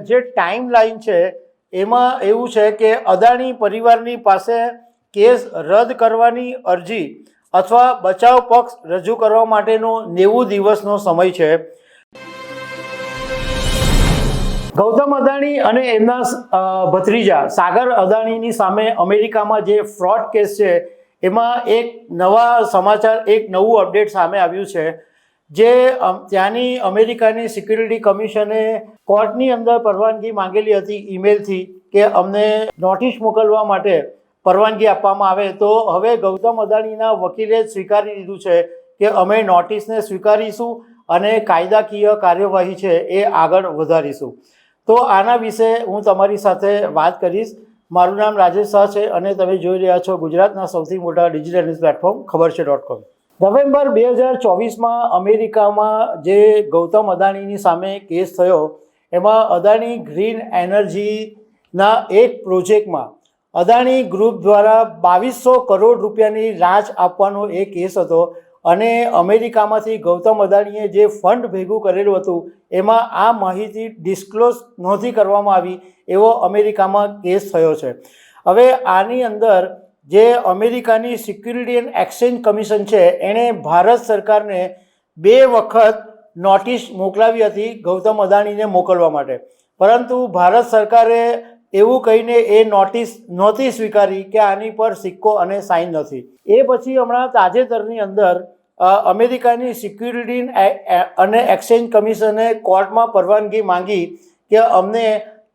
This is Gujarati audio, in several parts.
જે ટાઈમ લાઈન છે એમાં એવું છે કે અદાણી પરિવારની પાસે કેસ રદ કરવાની અરજી અથવા બચાવ પક્ષ રજૂ કરવા માટેનો 90 દિવસનો સમય છે। ગૌતમ અદાણી અને એમના ભત્રીજા સાગર અદાણીની સામે અમેરિકામાં જે ફ્રોડ કેસ છે એમાં એક નવા સમાચાર, એક નવું અપડેટ સામે આવ્યું છે। જે ત્યાંની અમેરિકાની સિક્યુરિટી કમિશને કોર્ટની અંદર પરવાનગી માંગેલી હતી ઈમેલથી કે અમને નોટિસ મોકલવા માટે પરવાનગી આપવામાં આવે, તો હવે ગૌતમ અદાણીના વકીલે સ્વીકારી લીધું છે કે અમે નોટિસને સ્વીકારીશું અને કાયદાકીય કાર્યવાહી છે એ આગળ વધારીશું। તો આના વિશે હું તમારી સાથે વાત કરીશ। મારું નામ રાજેશ શાહ છે અને તમે જોઈ રહ્યા છો ગુજરાતના સૌથી મોટા ડિજિટલ ન્યૂઝ પ્લેટફોર્મ ખબરછે.com। નવેમ્બર 2024માં અમેરિકામાં જે ગૌતમ અદાણીની સામે કેસ થયો એમાં અદાણી ગ્રીન એનર્જીના એક પ્રોજેક્ટમાં અદાણી ગ્રુપ દ્વારા 2200 કરોડ રૂપિયાની લાંચ આપવાનો એ કેસ હતો અને અમેરિકામાંથી ગૌતમ અદાણીએ જે ફંડ ભેગું કરેલું હતું એમાં આ માહિતી ડિસ્ક્લોઝ નહોતી કરવામાં આવી એવો અમેરિકામાં કેસ થયો છે। હવે આની અંદર જે અમેરિકાની સિક્યુરિટી એન્ડ એક્સચેન્જ કમિશન છે એણે ભારત સરકારને 2 વખત નોટિસ મોકલાવી હતી ગૌતમ અદાણીને મોકલવા માટે, પરંતુ ભારત સરકારે એવું કહીને એ નોટિસ નહોતી સ્વીકારી કે આની પર સિક્કો અને સાઇન નથી। એ પછી હમણાં તાજેતરની અંદર અમેરિકાની સિક્યુરિટી અને એક્સચેન્જ કમિશને કોર્ટમાં પરવાનગી માંગી કે અમને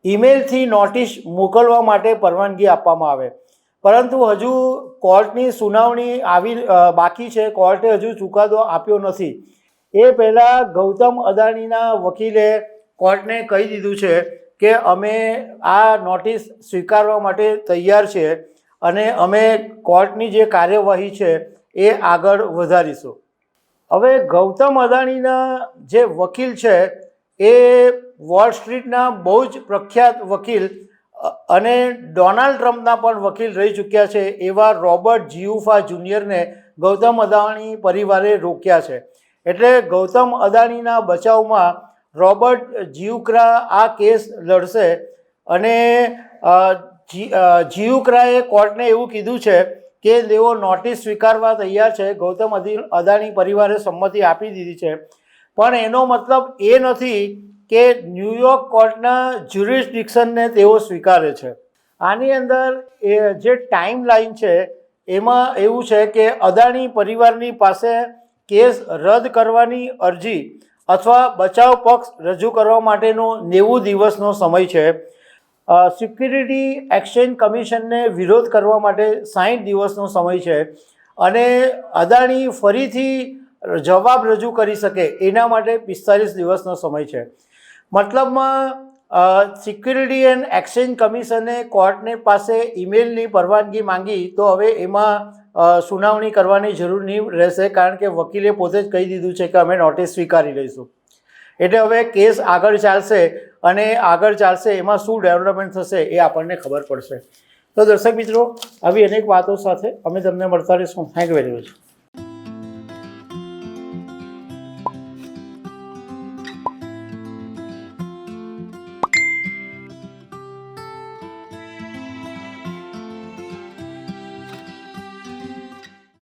ઈમેલથી નોટિસ મોકલવા માટે પરવાનગી આપવામાં આવે, પરંતુ હજુ કોર્ટની સુનાવણી બાકી છે। કોર્ટે હજુ ચુકાદો આપ્યો નથી। એ પહેલાં ગૌતમ અદાણીના વકીલે કોર્ટને કહી દીધું છે કે અમે આ નોટિસ સ્વીકારવા માટે તૈયાર છીએ અને અમે કોર્ટની જે કાર્યવાહી છે એ આગળ વધારીશું। હવે ગૌતમ અદાણીના જે વકીલ છે એ વોલ સ્ટ્રીટના બહુ જ પ્રખ્યાત વકીલ અને ડોનાલ્ડ ટ્રમ્પના પણ વકીલ રહી ચૂક્યા છે એવા રોબર્ટ જીયુફા જુનિયરને ગૌતમ અદાણી પરિવારે રોક્યા છે। એટલે ગૌતમ અદાણીના બચાવમાં રોબર્ટ જીયુક્રા આ કેસ લડશે અને જીયુક્રાએ કોર્ટને એવું કીધું છે કે તેઓ નોટિસ સ્વીકારવા તૈયાર છે। ગૌતમ અદાણી પરિવારે સંમતિ આપી દીધી છે, પણ એનો મતલબ એ નથી કે ન્યૂયોર્ક કોર્ટના જ્યુરિસ્ડિક્શનને તેઓ સ્વીકારે છે। આની અંદર જે ટાઈમ લાઈન છે એમાં એવું છે કે અદાણી પરિવારની પાસે કેસ રદ કરવાની અરજી અથવા બચાવ પક્ષ રજૂ કરવા માટેનો 90 દિવસનો સમય છે। સિક્યુરિટી એક્સચેન્જ કમિશનને વિરોધ કરવા માટે 60 દિવસનો સમય છે અને અદાણી ફરીથી જવાબ રજૂ કરી શકે એના માટે 45 દિવસનો સમય છે। મતલબમાં સિક્યુરિટી એન્ડ એક્સચેન્જ કમિશને કોર્ટને પાસે ઈમેલની પરવાનગી માંગી તો હવે એમાં સુનાવણી કરવાની જરૂર નહીં રહેશે, કારણ કે વકીલે પોતે જ કહી દીધું છે કે અમે નોટિસ સ્વીકારી લઈશું। એટલે હવે કેસ આગળ ચાલશે અને આગળ ચાલશે એમાં શું ડેવલપમેન્ટ થશે એ આપણને ખબર પડશે। તો દર્શક મિત્રો, આવી અનેક વાતો સાથે અમે તમને મળતા રહીશું। Thank you very much.